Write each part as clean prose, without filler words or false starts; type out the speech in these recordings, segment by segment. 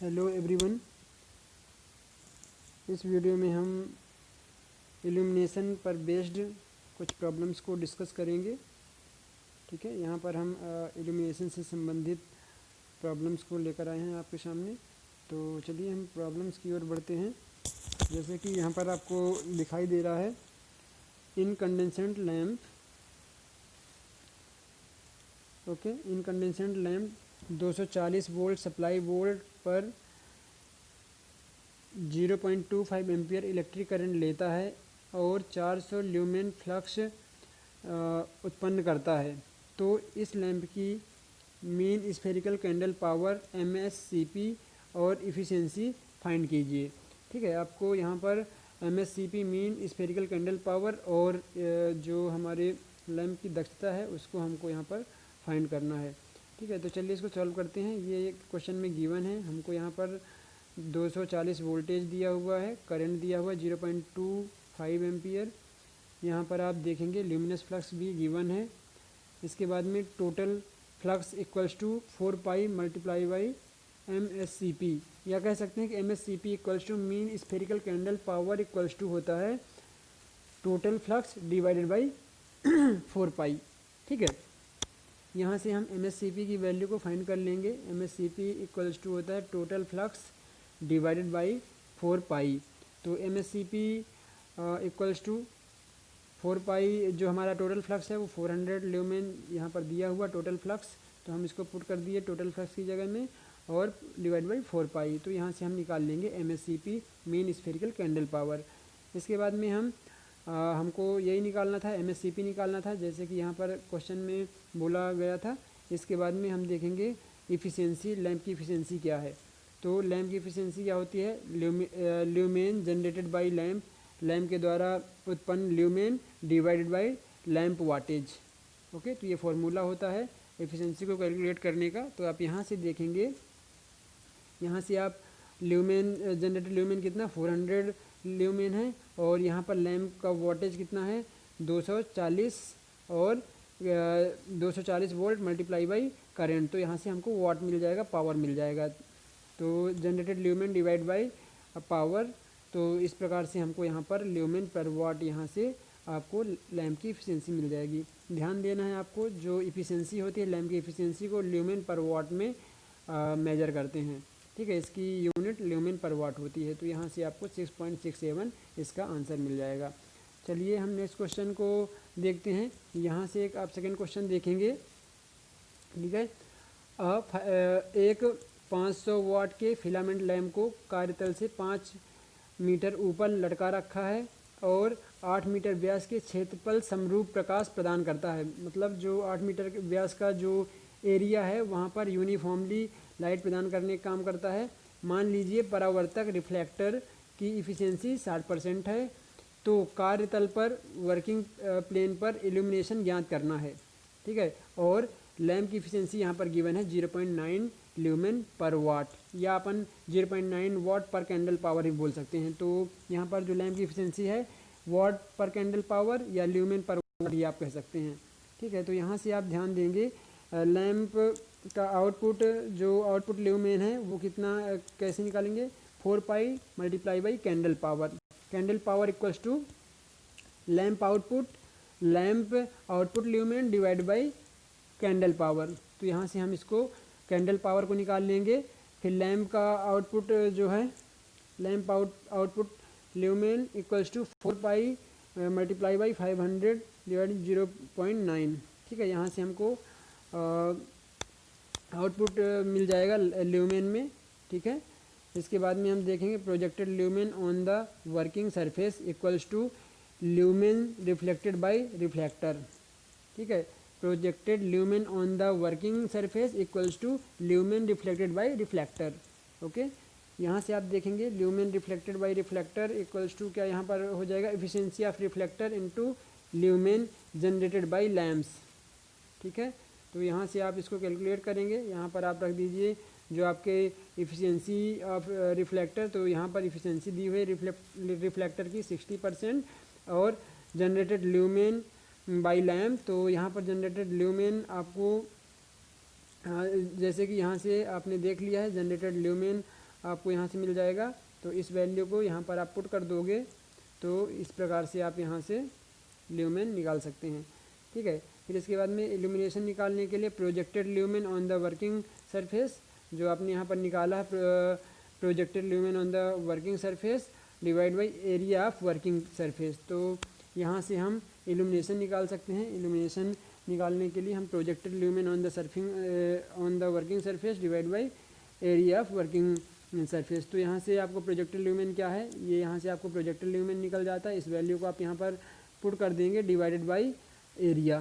Hello everyone. इस video में हम इल्यूमिनेशन पर बेस्ड कुछ प्रॉब्लम्स को डिस्कस करेंगे। ठीक है, यहाँ पर हम इल्यूमिनेशन से संबंधित प्रॉब्लम्स को लेकर आए हैं आपके सामने। तो चलिए हम प्रॉब्लम्स की ओर बढ़ते हैं। जैसे कि यहाँ पर आपको दिखाई दे रहा है incandescent lamp. Okay, incandescent lamp 240 volt supply volt पर 0.25 एम्पियर इलेक्ट्रिक करंट लेता है और 400 ल्यूमेन फ्लक्स उत्पन्न करता है। तो इस लैंप की mean spherical candle power MSCP और इफ़िशियंसी फाइंड कीजिए। ठीक है, आपको यहाँ पर MSCP mean spherical candle power और जो हमारे लैंप की दक्षता है उसको हमको यहाँ पर फाइंड करना है। ठीक है, तो चलिए इसको सॉल्व करते हैं। ये क्वेश्चन में गिवन है, हमको यहाँ पर 240 वोल्टेज दिया हुआ है, करंट दिया हुआ है 0.25 एम्पियर। यहाँ पर आप देखेंगे ल्यूमिनस फ्लक्स भी गिवन है। इसके बाद में total flux equals to 4 pi multiply by MSCP, या कह सकते हैं कि MSCP equals to mean spherical candle power equals to होता है total flux divided by 4 pi. ठीक है, यहाँ से हम MSCP की वैल्यू को फाइंड कर लेंगे। MSCP इक्वल्स टू होता है टोटल फ्लक्स डिवाइडेड बाई 4 पाई। तो MSCP इक्वल्स टू 4 पाई, जो हमारा टोटल फ्लक्स है वो 400 ल्यूमेन यहाँ पर दिया हुआ टोटल फ्लक्स, तो हम इसको पुट कर दिए टोटल फ्लक्स की जगह में और डिवाइड बाई 4 पाई। तो यहाँ से हम निकाल लेंगे MSCP mean spherical candle power. इसके बाद में हमको यही निकालना था, MSCP निकालना था, जैसे कि यहाँ पर क्वेश्चन में बोला गया था। इसके बाद में हम देखेंगे इफ़िशियंसी, लैंप की इफ़िशियंसी क्या है। तो लैंप की इफ़िशियंसी क्या होती है, lumen generated by lamp, lamp के द्वारा उत्पन्न lumen divided by lamp wattage. Okay, तो ये फॉर्मूला होता है एफिशिएंसी को कैलकुलेट करने का। तो आप यहाँ से देखेंगे, यहाँ से आप ल्यूमेन जनरेटेड ल्यूमेन कितना 400 ल्यूमेन है, और यहाँ पर लैंप का वाटेज कितना है 240, और 240 वोल्ट मल्टीप्लाई बाई करेंट। तो यहाँ से हमको वाट मिल जाएगा, पावर मिल जाएगा। तो generated lumen divide by power, तो इस प्रकार से हमको यहाँ पर ल्यूमेन पर वाट यहाँ से आपको लैंप की इफ़िशियंसी मिल जाएगी। ध्यान देना है आपको, जो इफ़िशियंसी होती है लैंप की इफ़िशियंसी को ल्यूमेन पर वाट में मेजर करते हैं। ठीक है, इसकी यूनिट ल्यूमेन पर वाट होती है। तो यहाँ से आपको 6.67 इसका आंसर मिल जाएगा। चलिए हम नेक्स्ट क्वेश्चन को देखते हैं। यहाँ से एक आप सेकेंड क्वेश्चन देखेंगे। ठीक है, एक 500 वाट के फिलामेंट लैंप को कार्यतल से 5 मीटर ऊपर लटका रखा है और 8 मीटर व्यास के क्षेत्रफल समरूप प्रकाश प्रदान करता है। मतलब जो 8 मीटर व्यास का जो एरिया है वहाँ पर यूनिफॉर्मली लाइट प्रदान करने का काम करता है। मान लीजिए परावर्तक रिफ्लेक्टर की इफ़िशियंसी 60% है। तो कार्यतल पर वर्किंग प्लेन पर इल्यूमिनेशन ज्ञात करना है। ठीक है, और लैंप की इफ़िशियंसी यहाँ पर गिवन है 0.9 ल्यूमेन पर वाट, या अपन 0.9 वाट पर कैंडल पावर ही बोल सकते हैं। तो यहाँ पर जो लैंप की इफ़िशियंसी है वाट पर कैंडल पावर या ल्यूमेन पर वाट ही आप कह सकते हैं। ठीक है, तो यहाँ से आप ध्यान देंगे लैंप का आउटपुट, जो आउटपुट ल्यूमेन है वो कितना कैसे निकालेंगे, 4 pi multiply by candle power. Candle power equals to lamp output lumen divide by candle power. तो यहाँ से हम इसको कैंडल पावर को निकाल लेंगे। फिर लैंप का आउटपुट जो है lamp output lumen equals to 4 pi multiply by 500 divide 0.9। ठीक है, यहाँ से हमको आउटपुट मिल जाएगा ल्यूमेन में। ठीक है, इसके बाद में हम देखेंगे projected lumen on the working surface equals to lumen reflected by reflector. ठीक है, projected lumen on the working surface equals to lumen reflected by reflector. Okay, यहाँ से आप देखेंगे lumen reflected by reflector equals to क्या यहाँ पर हो जाएगा, efficiency of reflector into lumen generated by lamps. ठीक है, तो यहाँ से आप इसको कैलकुलेट करेंगे। यहाँ पर आप रख दीजिए जो आपके इफ़िशियंसी ऑफ रिफ्लेक्टर, तो यहाँ पर इफ़िशियंसी दी हुई है रिफ्लेक्टर की 60%, और जनरेटेड ल्यूमेन बाई लैम्प। तो यहाँ पर जनरेटेड ल्यूमेन आपको जैसे कि यहाँ से आपने देख लिया है जनरेटेड ल्यूमेन आपको यहाँ से मिल जाएगा। तो इस वैल्यू को यहाँ पर आप पुट कर दोगे तो इस प्रकार से आप यहाँ से ल्यूमेन निकाल सकते हैं। ठीक है, फिर इसके बाद में इल्यूमिनेशन निकालने के लिए projected lumen on the working surface, जो आपने यहाँ पर निकाला है projected lumen on the working surface divide by area of working surface. तो यहाँ से हम इल्यूमिनेशन निकाल सकते हैं। इल्यूमिनेशन निकालने के लिए हम projected lumen on the working surface divide by area of working surface. तो यहाँ से आपको प्रोजेक्टेड ल्यूमेन क्या है, ये यहाँ से आपको प्रोजेक्टेड ल्यूमेन निकल जाता है। इस वैल्यू को आप यहाँ पर पुट कर देंगे डिवाइडेड बाई एरिया।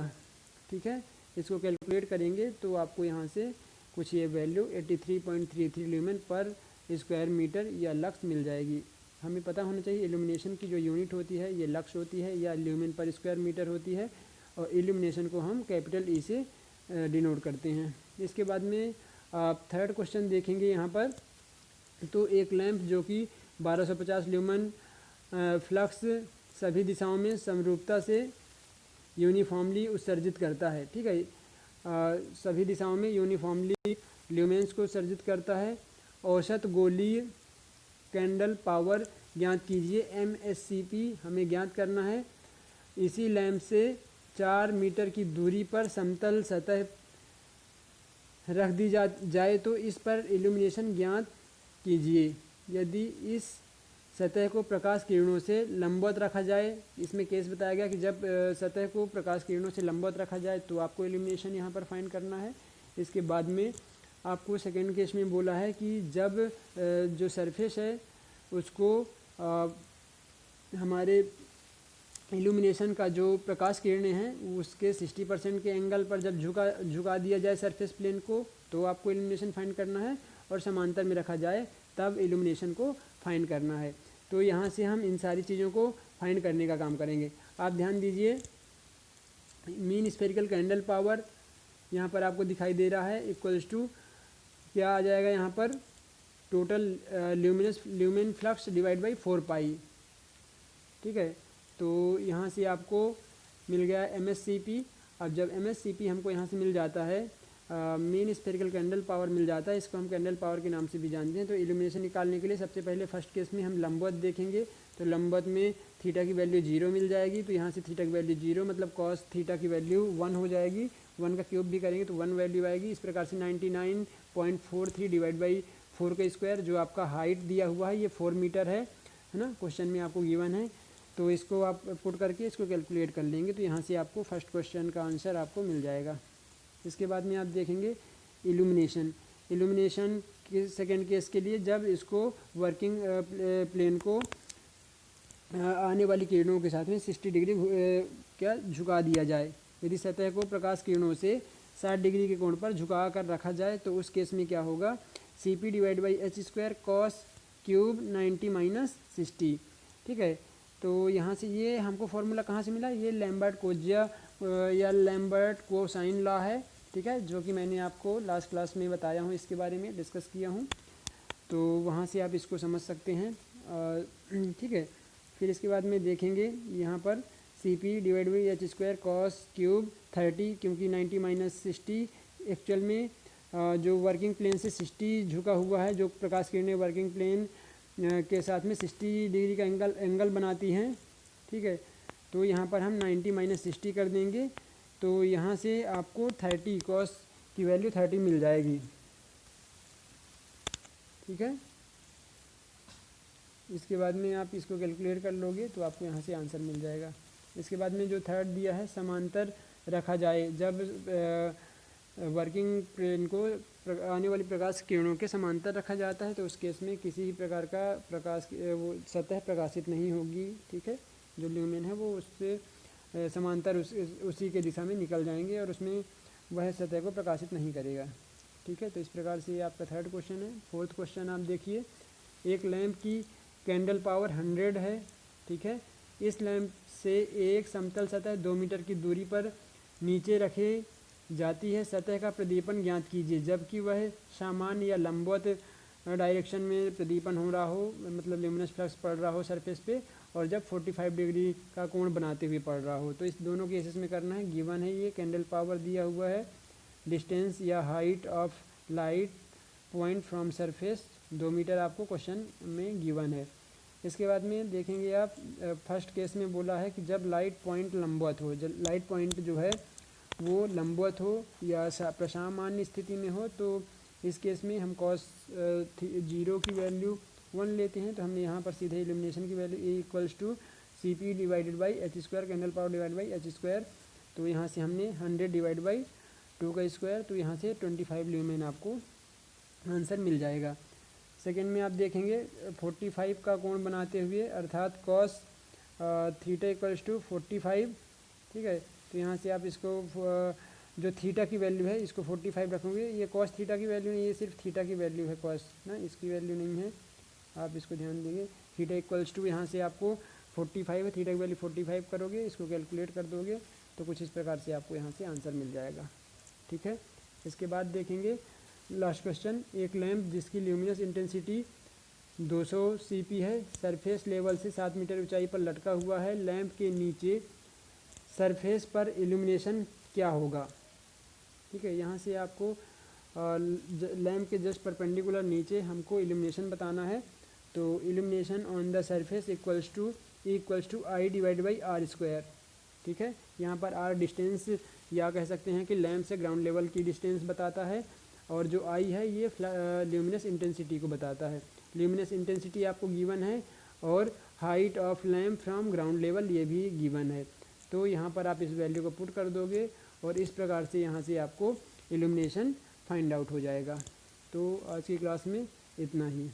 ठीक है, इसको कैलकुलेट करेंगे तो आपको यहाँ से कुछ ये value 83.33 lumen per square metre या लक्स मिल जाएगी। हमें पता होना चाहिए इल्यूमिनेशन की जो यूनिट होती है ये लक्स होती है या ल्यूमेन पर स्क्वायर मीटर होती है, और इल्यूमिनेशन को हम कैपिटल ई से डिनोट करते हैं। इसके बाद में आप थर्ड क्वेश्चन देखेंगे यहाँ पर। तो एक लैंप जो कि 1250 ल्यूमेन फ्लक्स सभी दिशाओं में समरूपता से यूनिफॉर्मली उत्सर्जित करता है। ठीक है, सभी दिशाओं में यूनिफॉर्मली ल्यूमेंस को उत्सर्जित करता है। औसत गोलीय कैंडल पावर ज्ञात कीजिए। MSCP हमें ज्ञात करना है। इसी लैंप से 4 मीटर की दूरी पर समतल सतह रख दी जाए तो इस पर इल्यूमिनेशन ज्ञात कीजिए। यदि इस सतह को प्रकाश किरणों से लंबवत रखा जाए, इसमें केस बताया गया कि जब सतह को प्रकाश किरणों से लंबवत रखा जाए तो आपको इल्यूमिनेशन यहाँ पर फाइंड करना है। इसके बाद में आपको सेकेंड केस में बोला है कि जब जो सरफेस है उसको हमारे इल्यूमिनेशन का जो प्रकाश किरणें हैं उसके 60% के एंगल पर जब झुका दिया जाए सरफेस प्लेन को तो आपको इल्यूमिनेशन फाइंड करना है, और समांतर में रखा जाए तब इल्यूमिनेशन को फाइंड करना है। तो यहाँ से हम इन सारी चीज़ों को फाइंड करने का काम करेंगे। आप ध्यान दीजिए, मीन स्फेरिकल कैंडल पावर यहाँ पर आपको दिखाई दे रहा है इक्वल्स टू क्या आ जाएगा यहाँ पर, total lumen flux divide by 4 pi. ठीक है, तो यहाँ से आपको मिल गया MSCP। अब जब MSCP हमको यहाँ से मिल जाता है, मीन स्फेरिकल कैंडल पावर मिल जाता है, इसको हम कैंडल पावर के नाम से भी जानते हैं। तो इल्यूमिनेशन निकालने के लिए सबसे पहले फर्स्ट केस में हम लंबवत देखेंगे। तो लंबवत में थीटा की वैल्यू 0 मिल जाएगी, तो यहाँ से थीटा की वैल्यू 0 मतलब कॉस थीटा की वैल्यू 1 हो जाएगी। 1 का क्यूब भी करेंगे तो 1 वैल्यू आएगी। इस प्रकार से 99.43 डिवाइड बाई 4 का स्क्वायर, जो आपका हाइट दिया हुआ है ये 4 मीटर है ना, क्वेश्चन में आपको गिवन है। तो इसको आप पुट करके इसको कैलकुलेट कर लेंगे तो यहाँ से आपको फर्स्ट क्वेश्चन का आंसर आपको मिल जाएगा। इसके बाद में आप देखेंगे इल्यूमिनेशन के सेकेंड केस के लिए, जब इसको वर्किंग प्लेन को आने वाली किरणों के साथ में 60 डिग्री क्या झुका दिया जाए। यदि सतह को प्रकाश किरणों से 60 डिग्री के कोण पर झुका कर रखा जाए तो उस केस में क्या होगा, CP divide by H square cos cube 90 minus 60। ठीक है, तो यहाँ से ये हमको फॉर्मूला कहाँ से मिला, ये लैम्बर्ट कोज्या या लैम्बर्ट कोसाइन लॉ है। ठीक है, जो कि मैंने आपको लास्ट क्लास में बताया हूँ, इसके बारे में डिस्कस किया हूँ, तो वहाँ से आप इसको समझ सकते हैं। ठीक है, फिर इसके बाद में देखेंगे यहाँ पर CP divide by H square cos cube 30, क्योंकि 90 माइनस 60 एक्चुअल में जो वर्किंग प्लेन से 60 झुका हुआ है, जो प्रकाश किरणें वर्किंग प्लेन के साथ में 60 डिग्री का एंगल बनाती हैं। ठीक है, तो यहाँ पर हम 90 माइनस 60 कर देंगे तो यहाँ से आपको 30 कॉस की वैल्यू 30 मिल जाएगी। ठीक है, इसके बाद में आप इसको कैलकुलेट कर लोगे तो आपको यहाँ से आंसर मिल जाएगा। इसके बाद में जो थर्ड दिया है, समांतर रखा जाए, जब वर्किंग प्लेन को आने वाली प्रकाश किरणों के समांतर रखा जाता है तो उस केस में किसी भी प्रकार का प्रकाश वो सतह प्रकाशित नहीं होगी। ठीक है, जो ल्यूमेन है वो उससे समांतर उसी के दिशा में निकल जाएंगे और उसमें वह सतह को प्रकाशित नहीं करेगा। ठीक है, तो इस प्रकार से ये आपका थर्ड क्वेश्चन है। फोर्थ क्वेश्चन आप देखिए, एक लैंप की कैंडल पावर 100 है। ठीक है, इस लैंप से एक समतल सतह 2 मीटर की दूरी पर नीचे रखे जाती है। सतह का प्रदीपन ज्ञात कीजिए, जबकि वह सामान्य या लंबवत डायरेक्शन में प्रदीपन हो रहा हो, मतलब ल्यूमिनस फ्लक्स पड़ रहा हो सरफेस पे, और जब 45 डिग्री का कोण बनाते हुए पड़ रहा हो। तो इस दोनों केसेस में करना है। गिवन है ये कैंडल पावर दिया हुआ है, डिस्टेंस या height of light point from surface 2 metre आपको क्वेश्चन में गिवन है। इसके बाद में देखेंगे आप फर्स्ट केस में बोला है कि जब लाइट पॉइंट लंबवत हो, जब लाइट पॉइंट जो है वो लंबवत हो या प्रसामान्य स्थिति में हो, तो इस केस में हम cos 0 की वैल्यू 1 लेते हैं। तो हमने यहाँ पर सीधे इल्यूमिनेशन की value A equals to C P divided by H square candle power divide by H square. तो यहाँ से हमने 100 डिवाइड बाई 2 का स्क्वायर, तो यहाँ से 25 ल्यूमेन आपको आंसर मिल जाएगा। सेकेंड में आप देखेंगे 45 का कोण बनाते हुए, अर्थात कॉस थीटा इक्वल्स टू 45, ठीक है। तो यहाँ से आप इसको जो थीटा की वैल्यू है इसको 45 रखोगे। ये कॉस थीटा की वैल्यू नहीं, ये सिर्फ थीटा की वैल्यू है, कॉस ना इसकी वैल्यू नहीं है, आप इसको ध्यान देंगे। थीटा इक्वल्स टू यहाँ से आपको 45 है, थीटा की वैल्यू 45 करोगे, इसको कैलकुलेट कर दोगे तो कुछ इस प्रकार से आपको यहाँ से आंसर मिल जाएगा, ठीक है। इसके बाद देखेंगे लास्ट क्वेश्चन, एक लैंप जिसकी ल्यूमिनस इंटेंसिटी 200 CP है, सरफेस लेवल से 7 मीटर ऊंचाई पर लटका हुआ है, लैंप के नीचे सरफेस पर इल्यूमिनेशन क्या होगा, ठीक है। यहाँ से आपको लैंप के जस्ट परपेंडिकुलर नीचे हमको इल्यूमिनेशन बताना है। तो illumination on the surface equals to I divide by R square, ठीक है। यहाँ पर आर डिस्टेंस या कह सकते हैं कि लैंप से ग्राउंड लेवल की डिस्टेंस बताता है, और जो आई है ये ल्यूमिनस इंटेंसिटी को बताता है। ल्यूमिनस इंटेंसिटी आपको गिवन है और height of lamp from ground level ये भी गिवन है। तो यहाँ पर आप इस वैल्यू को पुट कर दोगे और इस प्रकार से यहाँ से आपको इल्यूमिनेशन फाइंड आउट हो जाएगा। तो आज की क्लास में इतना ही।